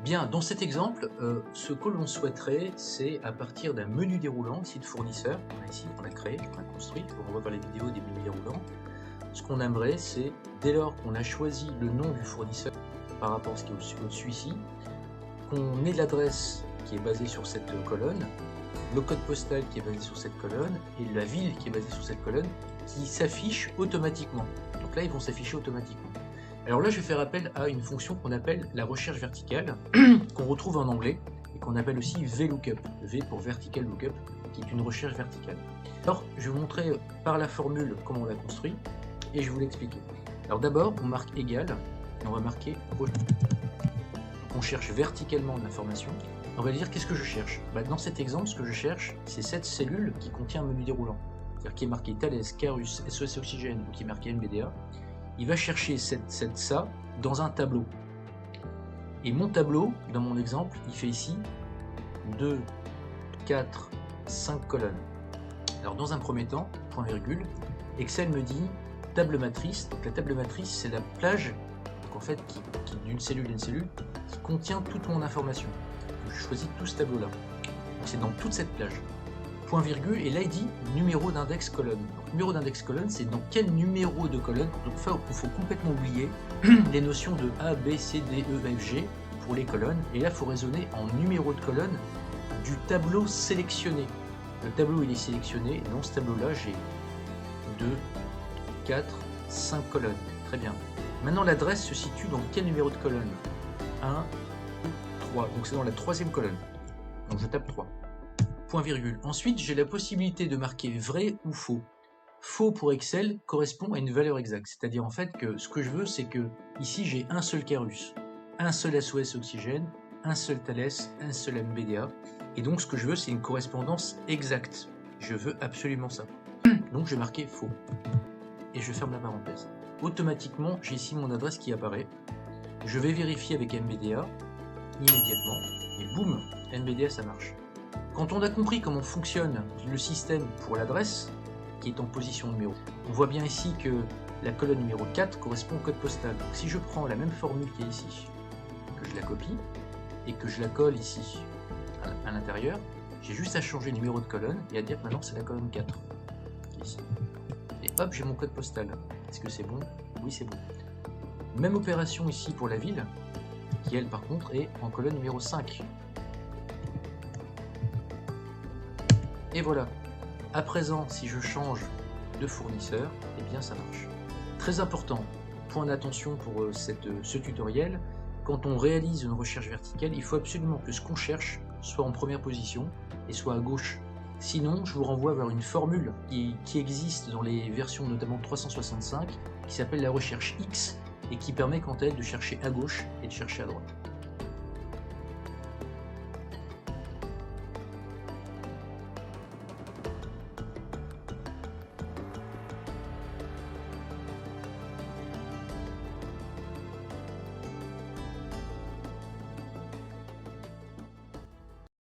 Bien, dans cet exemple, ce que l'on souhaiterait, c'est à partir d'un menu déroulant, ici de fournisseur, on l'a créé, on l'a construit, on voit par les vidéos des menus déroulants. Ce qu'on aimerait, c'est, dès lors qu'on a choisi le nom du fournisseur par rapport à ce qui est au-dessus ici, qu'on ait l'adresse qui est basée sur cette colonne, le code postal qui est basé sur cette colonne, et la ville qui est basée sur cette colonne, qui s'affiche automatiquement. Donc là, ils vont s'afficher automatiquement. Alors là, je vais faire appel à une fonction qu'on appelle la recherche verticale, qu'on retrouve en anglais, et qu'on appelle aussi VLOOKUP, V pour Vertical Lookup, qui est une recherche verticale. Alors, je vais vous montrer par la formule comment on l'a construit, et je vais vous l'expliquer. Alors d'abord, on marque égal, et on va marquer on cherche verticalement de l'information. On va dire qu'est-ce que je cherche. Dans cet exemple, ce que je cherche, c'est cette cellule qui contient un menu déroulant, c'est-à-dire qui est marqué Thales, Carus, SOS Oxygène, ou qui est marqué NBDA. Il va chercher ça dans un tableau. Et mon tableau, dans mon exemple, il fait ici 2, 4, 5 colonnes. Alors dans un premier temps, point virgule, Excel me dit table matrice. Donc la table matrice, c'est la plage donc en fait, qui d'une cellule à une cellule, qui contient toute mon information. Donc je choisis tout ce tableau-là. C'est dans toute cette plage. Point virgule, et là il dit numéro d'index colonne. Donc, numéro d'index colonne, c'est dans quel numéro de colonne. Donc il faut complètement oublier les notions de A, B, C, D, E, F, G pour les colonnes. Et là, il faut raisonner en numéro de colonne du tableau sélectionné. Le tableau il est sélectionné, et dans ce tableau-là, j'ai 2, 4, 5 colonnes. Très bien. Maintenant, l'adresse se situe dans quel numéro de colonne? 1, 3. Donc c'est dans la troisième colonne. Donc je tape 3. Point virgule. Ensuite, j'ai la possibilité de marquer vrai ou faux. Faux pour Excel correspond à une valeur exacte. C'est-à-dire en fait que ce que je veux, c'est que ici j'ai un seul Carus, un seul SOS Oxygène, un seul Thales, un seul MBDA. Et donc ce que je veux, c'est une correspondance exacte. Je veux absolument ça. Donc je vais marquer faux. Et je ferme la parenthèse. Automatiquement, j'ai ici mon adresse qui apparaît. Je vais vérifier avec MBDA immédiatement. Et boum, MBDA ça marche. Quand on a compris comment fonctionne le système pour l'adresse, qui est en position numéro, on voit bien ici que la colonne numéro 4 correspond au code postal. Donc si je prends la même formule qui est ici, que je la copie, et que je la colle ici à l'intérieur, j'ai juste à changer le numéro de colonne et à dire que maintenant c'est la colonne 4, qui est ici. Et hop, j'ai mon code postal. Est-ce que c'est bon? Oui, c'est bon. Même opération ici pour la ville, qui elle par contre est en colonne numéro 5. Et voilà. À présent, si je change de fournisseur, eh bien ça marche. Très important, point d'attention pour ce tutoriel, quand on réalise une recherche verticale, il faut absolument que ce qu'on cherche soit en première position et soit à gauche. Sinon, je vous renvoie vers une formule qui existe dans les versions notamment 365, qui s'appelle la recherche X, et qui permet quant à elle de chercher à gauche et de chercher à droite.